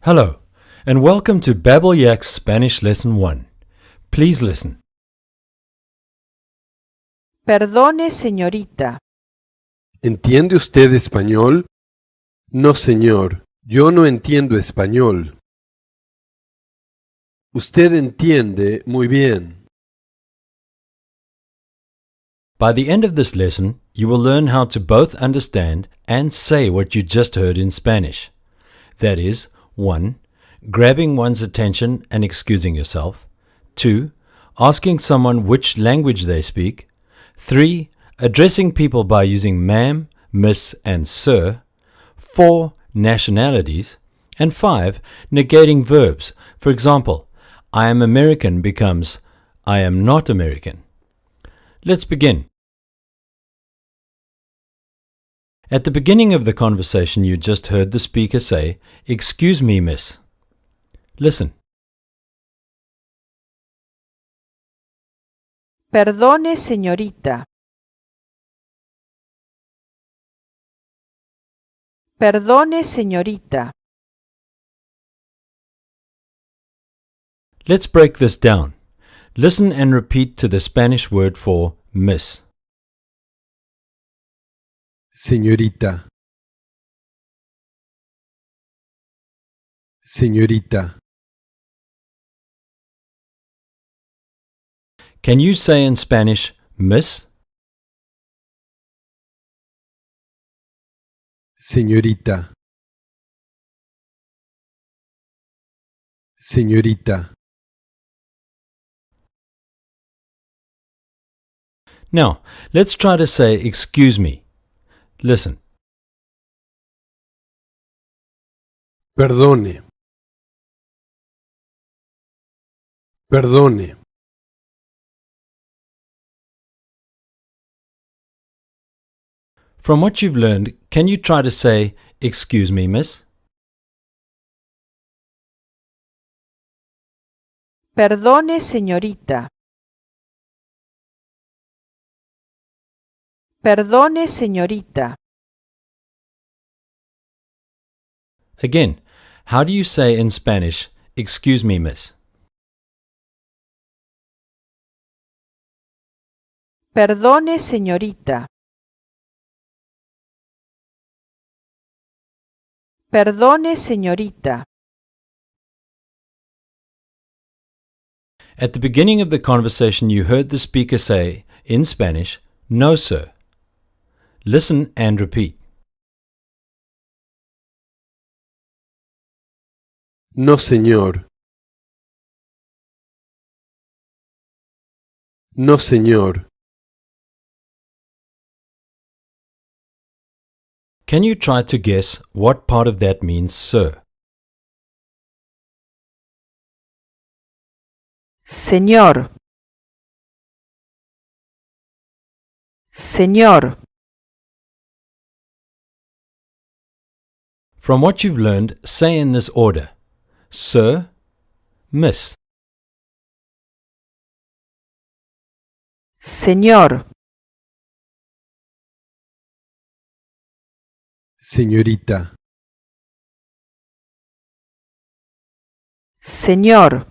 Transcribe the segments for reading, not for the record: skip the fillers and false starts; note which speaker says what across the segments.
Speaker 1: Hello, and welcome to Babel Yak's Spanish Lesson 1. Please listen.
Speaker 2: Perdone, señorita.
Speaker 3: ¿Entiende usted español? No, señor, yo no entiendo español. Usted entiende muy bien.
Speaker 1: By the end of this lesson, you will learn how to both understand and say what you just heard in Spanish. That is, 1. Grabbing one's attention and excusing yourself. 2. Asking someone which language they speak. 3. Addressing people by using ma'am, miss, and sir. 4. Nationalities. And 5. Negating verbs. For example, I am American becomes I am not American. Let's begin. At the beginning of the conversation, you just heard the speaker say, "Excuse me, miss." Listen.
Speaker 2: Perdone, señorita. Perdone, señorita.
Speaker 1: Let's break this down. Listen and repeat to the Spanish word for miss.
Speaker 3: Señorita. Señorita.
Speaker 1: Can you say in Spanish, miss?
Speaker 3: Señorita. Señorita.
Speaker 1: Now, let's try to say excuse me. Listen.
Speaker 3: Perdone. Perdone.
Speaker 1: From what you've learned, can you try to say, "Excuse me, miss"?
Speaker 2: Perdone, señorita. Perdone, señorita.
Speaker 1: Again, how do you say in Spanish, "Excuse me, miss"?
Speaker 2: Perdone, señorita. Perdone, señorita.
Speaker 1: At the beginning of the conversation, you heard the speaker say, in Spanish, "No, sir." Listen and repeat.
Speaker 3: No, señor. No, señor.
Speaker 1: Can you try to guess what part of that means sir?
Speaker 2: Señor. Señor.
Speaker 1: From what you've learned, say in this order: sir, miss.
Speaker 2: Señor.
Speaker 3: Señorita.
Speaker 2: Señor.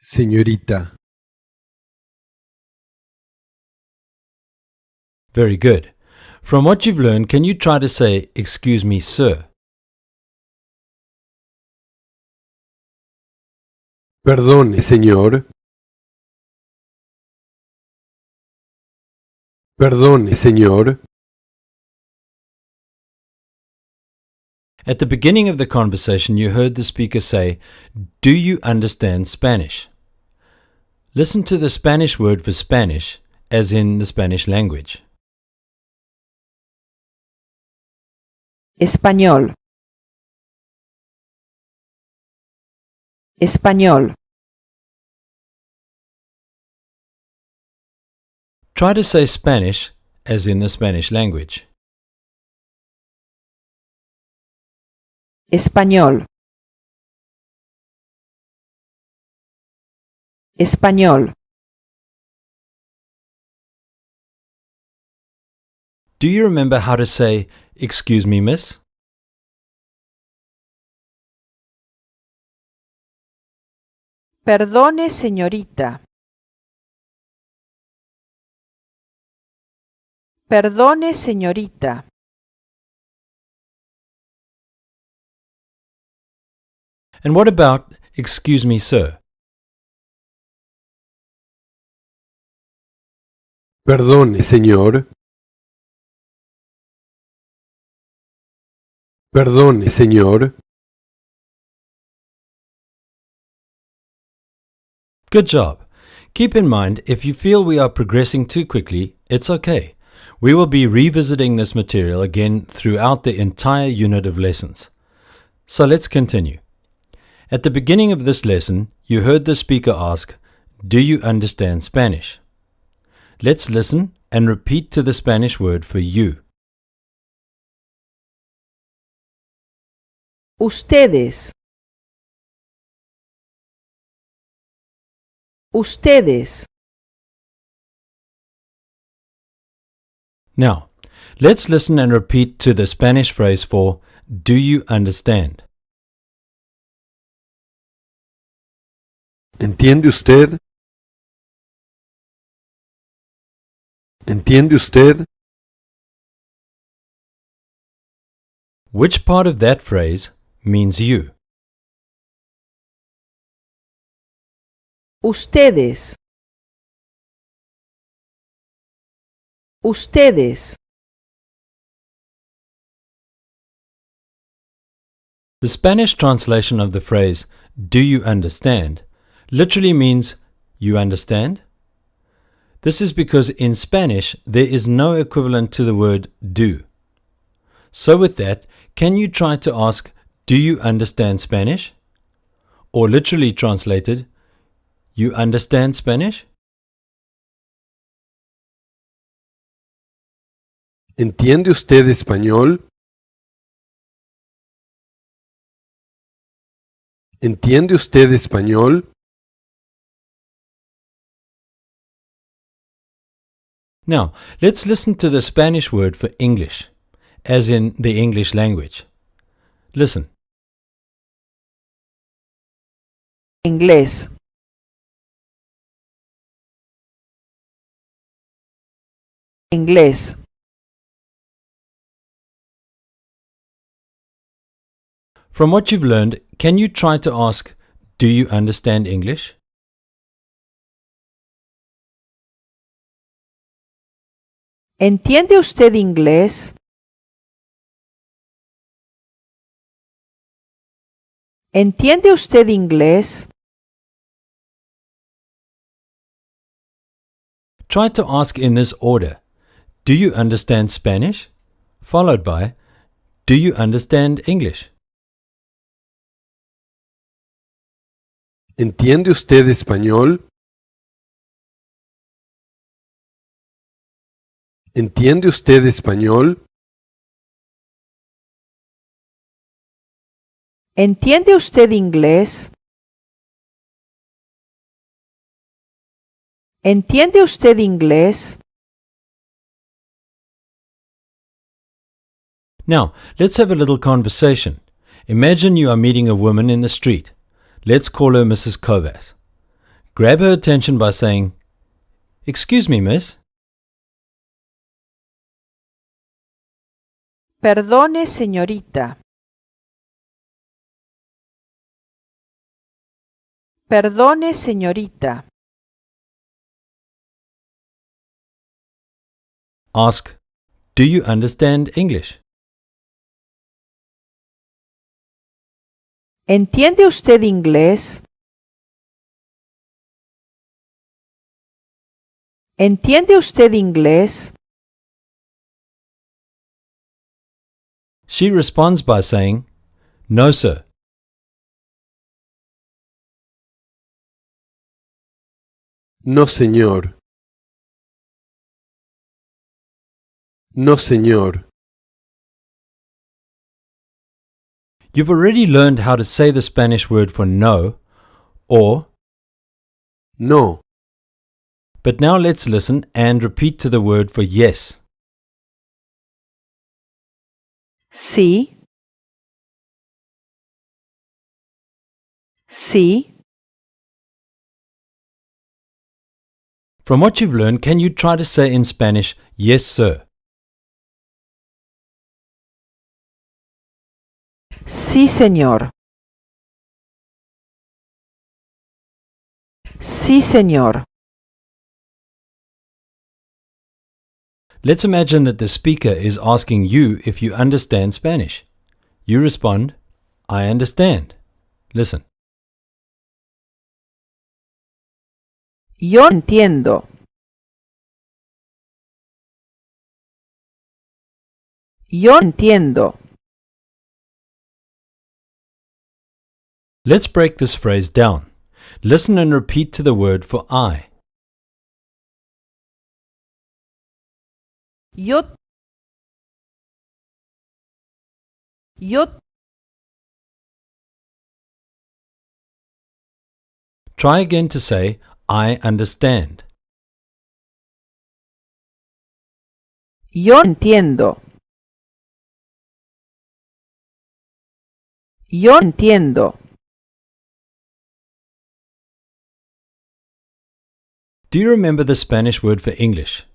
Speaker 3: Señorita.
Speaker 1: Very good. From what you've learned, can you try to say, "Excuse me, sir"?
Speaker 3: Perdone, señor. Perdone, señor.
Speaker 1: At the beginning of the conversation, you heard the speaker say, "Do you understand Spanish?" Listen to the Spanish word for Spanish, as in the Spanish language.
Speaker 2: Español. Español.
Speaker 1: Try to say Spanish, as in the Spanish language.
Speaker 2: Español. Español.
Speaker 1: Do you remember how to say, "Excuse me, miss"?
Speaker 2: Perdone, señorita. Perdone, señorita.
Speaker 1: And what about, "Excuse me, sir"?
Speaker 3: Perdone, señor. Perdone, señor.
Speaker 1: Good job. Keep in mind, if you feel we are progressing too quickly, it's okay. We will be revisiting this material again throughout the entire unit of lessons. So let's continue. At the beginning of this lesson, you heard the speaker ask, "Do you understand Spanish?" Let's listen and repeat to the Spanish word for you.
Speaker 2: Ustedes. Ustedes.
Speaker 1: Now, let's listen and repeat to the Spanish phrase for "Do you understand?"
Speaker 3: ¿Entiende usted? ¿Entiende usted?
Speaker 1: Which part of that phrase means you?
Speaker 2: Ustedes. Ustedes.
Speaker 1: The Spanish translation of the phrase "Do you understand?" literally means "you understand?" This is because in Spanish there is no equivalent to the word do. So with that, can you try to ask, "Do you understand Spanish?" Or literally translated, "You understand Spanish?"
Speaker 3: ¿Entiende usted español? ¿Entiende usted español?
Speaker 1: Now, let's listen to the Spanish word for English, as in the English language. Listen.
Speaker 2: Inglés. Inglés.
Speaker 1: From what you've learned, can you try to ask, "Do you understand English?"
Speaker 2: ¿Entiende usted inglés? ¿Entiende usted inglés?
Speaker 1: Try to ask in this order. "Do you understand Spanish?" Followed by, "Do you understand English?"
Speaker 3: ¿Entiende usted español? ¿Entiende usted español?
Speaker 2: ¿Entiende usted inglés? ¿Entiende usted inglés?
Speaker 1: Now, let's have a little conversation. Imagine you are meeting a woman in the street. Let's call her Mrs. Kovas. Grab her attention by saying, "Excuse me, miss."
Speaker 2: Perdone, señorita. Perdone, señorita.
Speaker 1: Ask, "Do you understand English?"
Speaker 2: ¿Entiende usted inglés? ¿Entiende usted inglés?
Speaker 1: She responds by saying, "No, sir."
Speaker 3: No, señor. No, señor.
Speaker 1: You've already learned how to say the Spanish word for no, or,
Speaker 3: No.
Speaker 1: but now let's listen and repeat to the word for yes.
Speaker 2: Sí. Sí.
Speaker 1: From what you've learned, can you try to say in Spanish, yes, sir?
Speaker 2: Sí, señor. Sí, señor.
Speaker 1: Let's imagine that the speaker is asking you if you understand Spanish. You respond, I understand. Listen.
Speaker 2: Yo entiendo. Yo entiendo.
Speaker 1: Let's break this phrase down. Listen and repeat to the word for I.
Speaker 2: Yo. Yo.
Speaker 1: Try again to say, I understand.
Speaker 2: Yo entiendo. Yo entiendo.
Speaker 1: Do you remember the Spanish word for English,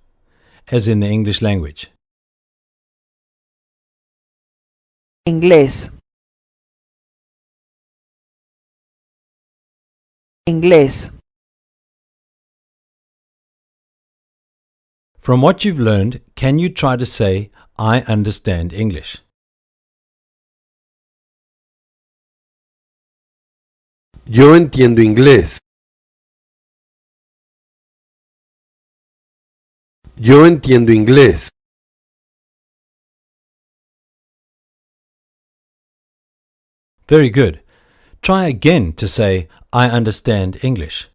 Speaker 1: as in the English language?
Speaker 2: Inglés. Inglés.
Speaker 1: From what you've learned, can you try to say, I understand English?
Speaker 3: Yo entiendo inglés. Yo entiendo inglés.
Speaker 1: Very good. Try again to say, I understand English.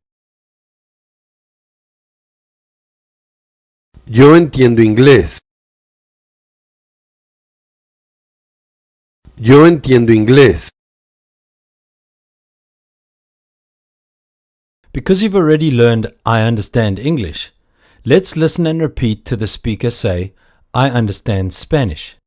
Speaker 3: Yo entiendo inglés. Yo entiendo inglés.
Speaker 1: Because you've already learned I understand English, let's listen and repeat to the speaker say, I understand Spanish.